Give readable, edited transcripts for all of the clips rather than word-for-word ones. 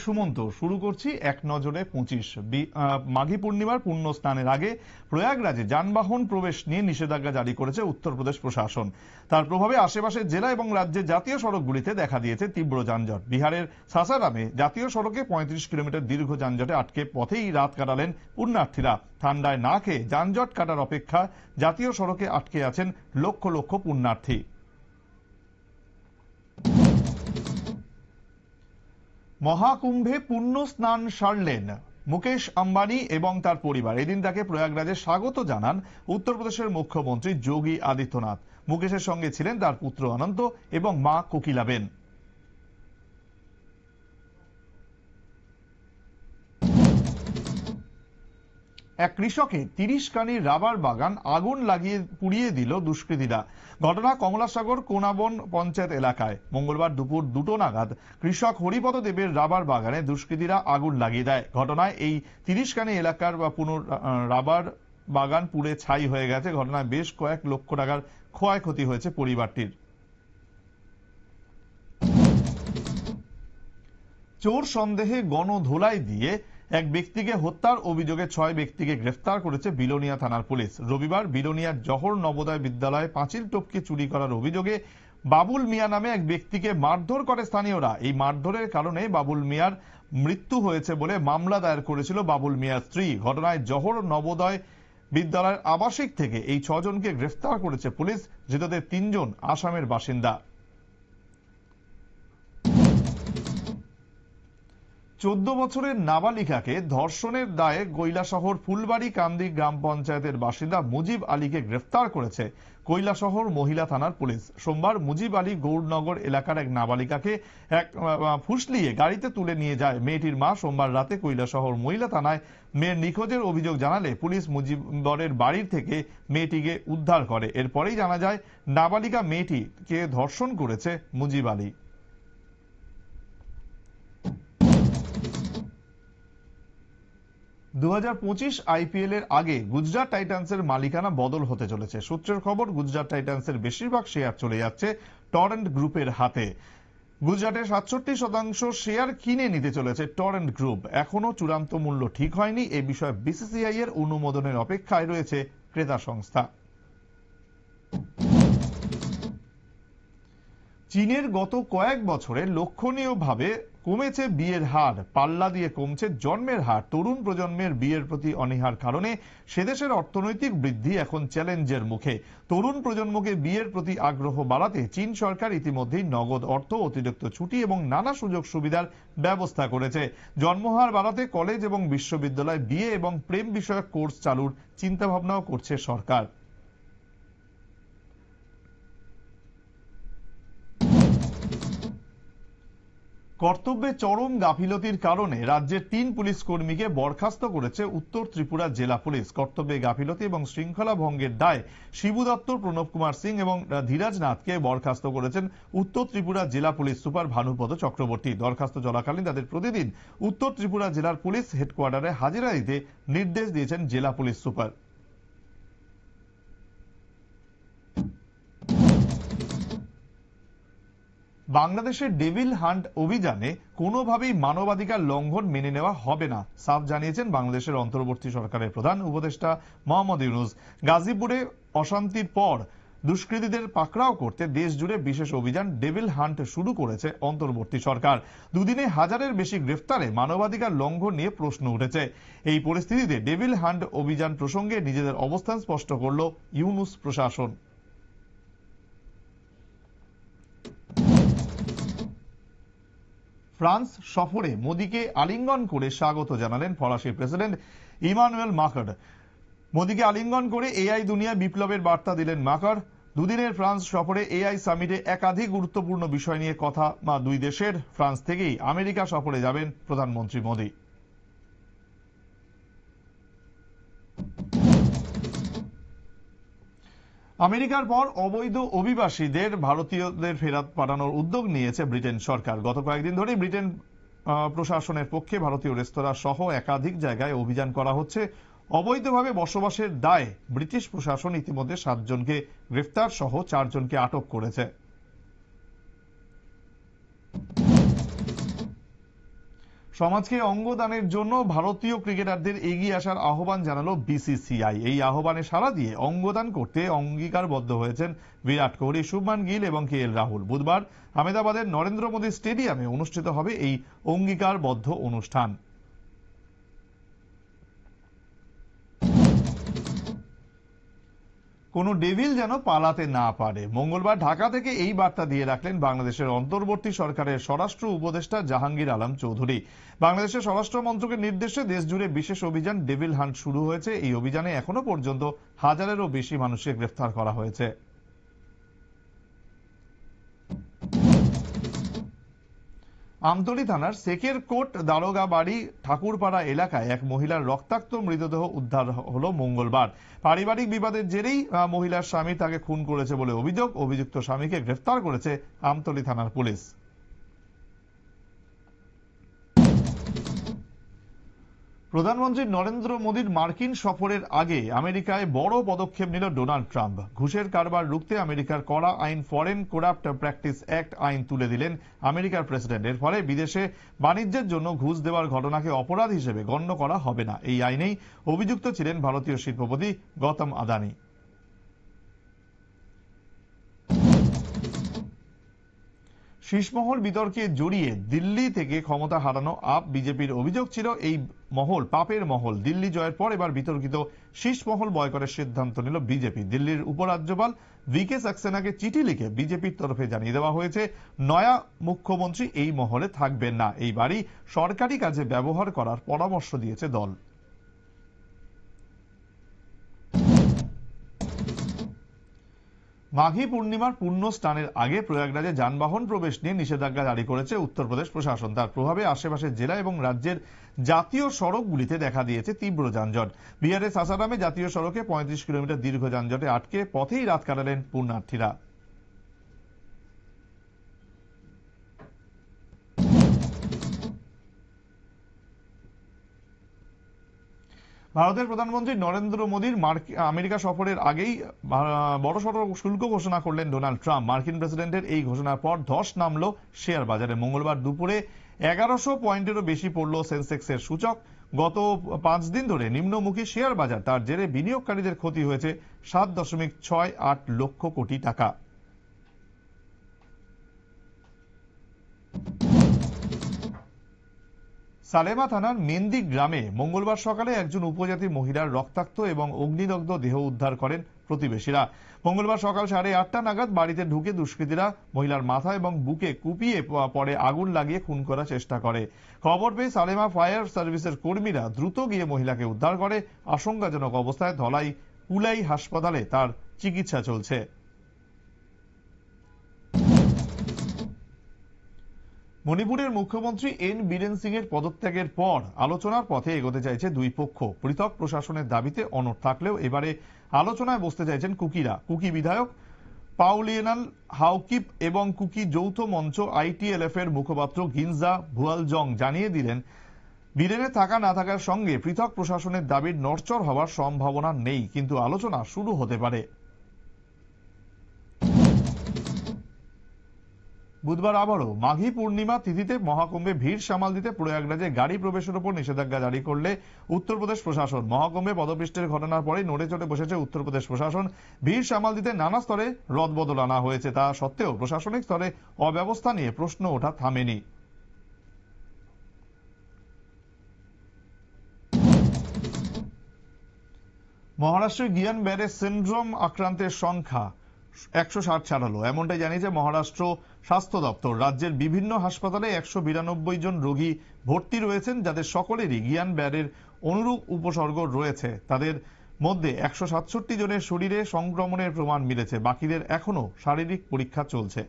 সুমন্ত শুরু করছি এক নজরে 25 মাঘী পূর্ণিমার পুণ্য স্নানের আগে প্রয়াগরাজে যানবাহন প্রবেশ নিয়ে নিষেধাজ্ঞা জারি করেছে উত্তরপ্রদেশ প্রশাসন। তার প্রভাবে আশেপাশের জেলা এবং রাজ্যের জাতীয় সড়কগুলিতে দেখা দিয়েছে তীব্র যানজট। বিহারের সাসারামে জাতীয় সড়কে 35 কিলোমিটার দীর্ঘ যানজটে আটকে পথেই রাত কাটালেন পুণ্যার্থীরা। ঠান্ডায় না খেয়ে যানজট কাটার অপেক্ষা জাতীয় সড়কে আটকে আছেন লক্ষ লক্ষ পুণ্যার্থী। মহাকুম্ভে পুণ্য স্নান সারলেন মুকেশ আম্বানি এবং তার পরিবার। এদিন তাকে প্রয়াগরাজে স্বাগত জানান উত্তরপ্রদেশের মুখ্যমন্ত্রী যোগী আদিত্যনাথ। মুকেশের সঙ্গে ছিলেন তার পুত্র অনন্ত এবং মা কোকিলাবেন। এক কৃষকের 30 কানি রাবার বাগান আগুন লাগিয়ে পুড়িয়ে দিল দুষ্কৃতীরা। ঘটনা কমলাসাগর কোনাবন পঞ্চায়েত এলাকায়। মঙ্গলবার দুপুর 2টো নাগাদ কৃষক হরিপদ দেবের রাবার বাগানে দুষ্কৃতীরা আগুন লাগিয়ে দেয়। ঘটনায় এই 30 কানি এলাকার রাবার বাগান পুড়ে ছাই হয়ে গেছে। ঘটনায় বেশ কয়েক লক্ষ টাকার ক্ষয়ক্ষতি হয়েছে পরিবারটির। চোর সন্দেহে গণধোলাই দিয়ে এক ব্যক্তিকে হত্যার অভিযোগে 6 ব্যক্তিকে গ্রেফতার করেছে বিলোনিয়া থানার পুলিশ। রবিবার বিলোনিয়ার জহর নবোদয় বিদ্যালয়ে পাঁচিল টপকে চুরি করার অভিযোগে বাবুল মিয়া নামে এক ব্যক্তিকে মারধর করে স্থানীয়রা। এই মারধরের কারণে বাবুল মিয়ার মৃত্যু হয়েছে বলে মামলা দায়ের করেছিল বাবুল মিয়ার স্ত্রী। ঘটনায় জহর নবোদয় বিদ্যালয়ের আবাসিক থেকে এই 6 জনকে গ্রেফতার করেছে পুলিশ। ধৃতদের 3 জন আসামের বাসিন্দা। 14 বছরের নাবালিকাকে ধর্ষণের দায়ে কৈলাসহর ফুলবাড়ি কান্দি গ্রাম পঞ্চায়েতের বাসিন্দা মুজিব আলীকে গ্রেফতার করেছে কৈলাসহর মহিলা থানার পুলিশ। সোমবার মুজিব আলী গৌরনগর এলাকার এক নাবালিকাকে ফুসলিয়ে গাড়িতে তুলে নিয়ে যায় মেয়েটির মা। সোমবার রাতে কৈলাসহর মহিলা থানায় মেয়ের নিখোঁজের অভিযোগ জানালে পুলিশ মুজিবরের বাড়ির থেকে মেয়েটিকে উদ্ধার করে। এরপরেই জানা যায় নাবালিকা মেয়েটিকে ধর্ষণ করেছে মুজিব আলী। 2025 আইপিএল এর আগে গুজরাট টাইটান্সের মালিকানা বদল হতে চলেছে। সূত্রের খবর, গুজরাট টাইটান্সের বেশিরভাগ শেয়ার চলে যাচ্ছে টরেন্ট গ্রুপের হাতে। গুজরাটের 67% শেয়ার কিনে নিতে চলেছে টরেন্ট গ্রুপ। এখনো চূড়ান্ত মূল্য ঠিক হয়নি। এই বিষয়ে বিসিসিআই এর অনুমোদনের অপেক্ষায় রয়েছে ক্রেতা সংস্থা। চীনের গত কয়েক বছরে লক্ষণীয়ভাবে কমেছে বিয়ের হার। পাল্লা দিয়ে কমছে জন্মের হার। তরুণ প্রজন্মের বিয়ের প্রতি অনীহার কারণে সেদেশের অর্থনৈতিক বৃদ্ধি এখন চ্যালেঞ্জের মুখে। তরুণ প্রজন্মকে বিয়ের প্রতি আগ্রহ বাড়াতে চীন সরকার ইতিমধ্যেই নগদ অর্থ, অতিরিক্ত ছুটি এবং নানা সুযোগ সুবিধার ব্যবস্থা করেছে। জন্মহার বাড়াতে কলেজ এবং বিশ্ববিদ্যালয় বিয়ে এবং প্রেম বিষয়ক কোর্স চালুর চিন্তাভাবনাও করছে সরকার। কর্তব্যে চরম গাফিলতির কারণে রাজ্যের 3 পুলিশ কর্মীকে বরখাস্ত করেছে উত্তর ত্রিপুরা জেলা পুলিশ। কর্তব্যে গাফিলতি এবং শৃঙ্খলা ভঙ্গের দায়ে শিবু দত্ত, প্রণব কুমার সিং এবং ধীরাজ নাথকে বরখাস্ত করেছেন উত্তর ত্রিপুরা জেলা পুলিশ সুপার ভানুপদ চক্রবর্তী। দরখাস্ত চলাকালীন তাদের প্রতিদিন উত্তর ত্রিপুরা জেলার পুলিশ হেডকোয়ার্টারে হাজিরা দিতে নির্দেশ দিয়েছেন জেলা পুলিশ সুপার। বাংলাদেশের ডেভিল হান্ট অভিযানে কোনোভাবেই মানবাধিকার লঙ্ঘন মেনে নেওয়া হবে না, সাফ জানিয়েছেন বাংলাদেশের অন্তর্বর্তী সরকারের প্রধান উপদেষ্টা মোহাম্মদ ইউনূস। গাজীপুরে অশান্তির পর দুষ্কৃতীদের পাকড়াও করতে দেশ জুড়ে বিশেষ অভিযান ডেভিল হান্ট শুরু করেছে অন্তর্বর্তী সরকার। দুদিনে 1000-এর বেশি গ্রেফতারে মানবাধিকার লঙ্ঘন নিয়ে প্রশ্ন উঠেছে। এই পরিস্থিতিতে ডেভিল হান্ট অভিযান প্রসঙ্গে নিজেদের অবস্থান স্পষ্ট করল ইউনূস প্রশাসন। ফ্রান্স সফরে মোদীকে আলিঙ্গন করে স্বাগত জানালেন ফরাসি প্রেসিডেন্ট ইমানুয়েল মাকর। মোদীকে আলিঙ্গন করে এআই দুনিয়া বিপ্লবের বার্তা দিলেন মাকর। দুদিনের ফ্রান্স সফরে এআই সামিটে একাধিক গুরুত্বপূর্ণ বিষয় নিয়ে কথা দুই দেশের। ফ্রান্স থেকেই আমেরিকা সফরে যাবেন প্রধানমন্ত্রী মোদী। আমেরিকার পর অবৈধ অভিবাসীদের ভারতীয়দের ফেরত পাঠানোর উদ্যোগ নিয়েছে ব্রিটেন সরকার। গত কয়েকদিন ধরে ব্রিটেন প্রশাসনের পক্ষে ভারতীয় রেস্তোরাঁ সহ একাধিক জায়গায় অভিযান করা হচ্ছে। অবৈধভাবে বসবাসের দায়ে ব্রিটিশ প্রশাসন ইতিমধ্যে 7 জনকে গ্রেফতার সহ 4 জনকে আটক করেছে। সমাজকে অঙ্গদানের জন্য ভারতীয় ক্রিকেটারদের এগিয়ে আসার আহ্বান জানালো বিসিসিআই। এই আহ্বানে সাড়া দিয়ে অঙ্গদান করতে অঙ্গীকারবদ্ধ হয়েছেন বিরাট কোহলি, শুভমান গিল এবং কেএল রাহুল। বুধবার আহমেদাবাদের নরেন্দ্র মোদী স্টেডিয়ামে অনুষ্ঠিত হবে এই অঙ্গীকারবদ্ধ অনুষ্ঠান। কোনো ডেভিল যেন পালাতে না পারে, মঙ্গলবার ঢাকা থেকে এই বার্তা দিয়ে রাখলেন বাংলাদেশের অন্তর্বর্তী সরকারের স্বরাষ্ট্র উপদেষ্টা জাহাঙ্গীর আলম চৌধুরী। বাংলাদেশের স্বরাষ্ট্র মন্ত্রকের নির্দেশে দেশ জুড়ে বিশেষ অভিযান ডেভিল হান্ট শুরু হয়েছে। এই অভিযানে এখনো পর্যন্ত 1000-এরও বেশি মানুষকে গ্রেফতার করা হয়েছে। আমতলী থানার সেকের কোট দারোগা বাড়ি ঠাকুরপাড়া এলাকায় এক মহিলার রক্তাক্ত মৃতদেহ উদ্ধার হলো মঙ্গলবার। পারিবারিক বিবাদের জেরেই মহিলার স্বামী তাকে খুন করেছে বলে অভিযোগ। অভিযুক্ত স্বামীকে গ্রেফতার করেছে আমতলী থানার পুলিশ। প্রধানমন্ত্রী নরেন্দ্র মোদীর মার্কিন সফরের আগে আমেরিকায় বড় পদক্ষেপ নিল ডোনাল্ড ট্রাম্প। ঘুষের কারবার রুখতে আমেরিকার কড়া আইন ফরেন করাপ্ট প্র্যাকটিস অ্যাক্ট আইন তুলে দিলেন আমেরিকার প্রেসিডেন্ট। এর ফলে বিদেশে বাণিজ্যের জন্য ঘুষ দেওয়ার ঘটনাকে অপরাধ হিসেবে গণ্য করা হবে না। এই আইনেই অভিযুক্ত ছিলেন ভারতীয় শিল্পপতি গৌতম আদানি। শীষমহল বিতর্কে জড়িয়ে দিল্লি থেকে ক্ষমতা হারানো আপ বিজেপির অভিযোগ ছিল এই মহল পাপের মহল। দিল্লি জয়ের পর এবার বিতর্কিত শীষমহল বয়কটের সিদ্ধান্ত নিল বিজেপি। দিল্লির উপরাজ্যপাল ভিকে সাক্সেনাকে চিঠি লিখে বিজেপির তরফে জানিয়ে দেওয়া হয়েছে, নয়া মুখ্যমন্ত্রী এই মহলে থাকবেন না। এই বাড়ি সরকারি কাজে ব্যবহার করার পরামর্শ দিয়েছে দল। মাঘী পূর্ণিমার পুণ্য স্নানের আগে প্রয়াগরাজে যানবাহন প্রবেশ নিয়ে নিষেধাজ্ঞা জারি করেছে উত্তরপ্রদেশ প্রশাসন। তার প্রভাবে আশেপাশের জেলা এবং রাজ্যের জাতীয় সড়কগুলিতে দেখা দিয়েছে তীব্র যানজট। বিহারের সাসারামে জাতীয় সড়কে 35 কিলোমিটার দীর্ঘ যানজটে আটকে পথেই রাত কাটালেন পুণ্যার্থীরা। ভারতের প্রধানমন্ত্রী নরেন্দ্র মোদীর আমেরিকা সফরের আগেই বড়সড় শুল্ক ঘোষণা করলেন ডোনাল্ড ট্রাম্প। মার্কিন প্রেসিডেন্টের এই ঘোষণার পর ধস নামল শেয়ার বাজারে। মঙ্গলবার দুপুরে 1100 পয়েন্টেরও বেশি পড়ল সেন্সেক্সের সূচক। গত 5 দিন ধরে নিম্নমুখী শেয়ার বাজার, তার জেরে বিনিয়োগকারীদের ক্ষতি হয়েছে 7.68 লক্ষ কোটি টাকা। সালেমা থানার মেন্দি গ্রামে মঙ্গলবার সকালে একজন উপজাতি মহিলার রক্তাক্ত এবং অগ্নিদগ্ধ দেহ উদ্ধার করেন প্রতিবেশীরা। মঙ্গলবার সকাল 8:30 নাগাদ বাড়িতে ঢুকে দুষ্কৃতীরা মহিলার মাথা এবং বুকে কুপিয়ে পরে আগুন লাগিয়ে খুন করার চেষ্টা করে। খবর পেয়ে সালেমা ফায়ার সার্ভিসের কর্মীরা দ্রুত গিয়ে মহিলাকে উদ্ধার করে। আশঙ্কাজনক অবস্থায় ধলাই কুলাই হাসপাতালে তার চিকিৎসা চলছে। মণিপুরের মুখ্যমন্ত্রী এন বীরেন সিং এর পদত্যাগের পর আলোচনার পথে এগোতে চাইছে দুই পক্ষ। পৃথক প্রশাসনের দাবিতে অনড় থাকলেও এবারে আলোচনায় বসতে চাইছেন কুকিরা। কুকি বিধায়ক পাউলিয়েনাল হাউকিপ এবং কুকি যৌথ মঞ্চ আইটিএলএফ এর মুখপাত্র গিনজা ভুয়ালজং জানিয়ে দিলেন, বীরেনের থাকা না থাকার সঙ্গে পৃথক প্রশাসনের দাবির নড়চড় হওয়ার সম্ভাবনা নেই, কিন্তু আলোচনা শুরু হতে পারে। বুধবার আবারও মাঘী পূর্ণিমা তিথিতে মহাকুম্ভে ভিড় সামাল দিতে প্রয়াগরাজে গাড়ি প্রবেশের উপর নিষেধাজ্ঞা জারি করলে উত্তরপ্রদেশ প্রশাসন। মহাকুম্ভে পদপিষ্টের ঘটনার পরে নড়ে চড়ে বসেছে উত্তরপ্রদেশ প্রশাসন। ভিড় সামাল দিতে নানা স্তরে রদবদল আনা হয়েছে। তা সত্ত্বেও প্রশাসনিক স্তরে অব্যবস্থা নিয়ে প্রশ্ন ওঠা থামেনি। মহারাষ্ট্রে গিয়ান ব্যারে সিন্ড্রোম আক্রান্তের সংখ্যা 160 ছাড়ালো, এমনটাই জানিয়েছে মহারাষ্ট্র স্বাস্থ্য দপ্তর। রাজ্যের বিভিন্ন হাসপাতালে 192 জন রোগী ভর্তি রয়েছেন, যাদের সকলেরই গিয়ান ব্যারের অনুরূপ উপসর্গ রয়েছে। তাদের মধ্যে 167 জনের শরীরে সংক্রমণের প্রমাণ মিলেছে। বাকিদের এখনো শারীরিক পরীক্ষা চলছে।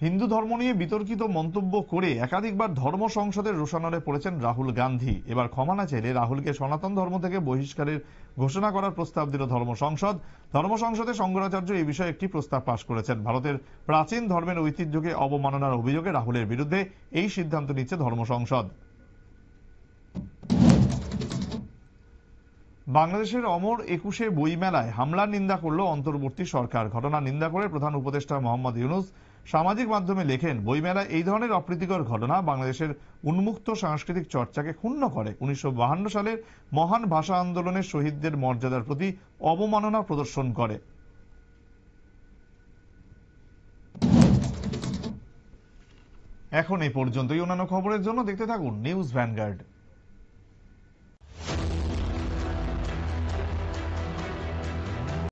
হিন্দু ধর্ম নিয়ে বিতর্কিত মন্তব্য করে একাধিকবার ধর্ম সংসদের রোষানলে পড়েছেন রাহুল গান্ধী। এবার ক্ষমা না চাইলে রাহুলকে সনাতন ধর্ম থেকে বহিষ্কারের ঘোষণা করার প্রস্তাব দিল ধর্ম সংসদ। ধর্ম সংসদে শঙ্করাচার্য এই বিষয়ে একটি প্রস্তাব পাশ করেছেন। ভারতের প্রাচীন ধর্মের ঐতিহ্যকে অবমাননার অভিযোগে রাহুলের বিরুদ্ধে এই সিদ্ধান্ত নিচ্ছে ধর্ম সংসদ। বাংলাদেশের অমর 21 বইমেলায় হামলার নিন্দা করল অন্তর্বর্তী সরকার। ঘটনার নিন্দা করে প্রধান উপদেষ্টা মোহাম্মদ ইউনূস সামাজিক মাধ্যমে লেখেন, বইমেলা এই ধরনের অপ্রীতিকর ঘটনা বাংলাদেশের উন্মুক্ত সাংস্কৃতিক চর্চাকে ক্ষুণ্ণ করে, 1952 সালের মহান ভাষা আন্দোলনের শহীদদের মর্যাদার প্রতি অবমাননা প্রদর্শন করে। এখন এই পর্যন্তই। অন্যান্য খবরের জন্য দেখতে থাকুন নিউজ ভ্যানগার্ড।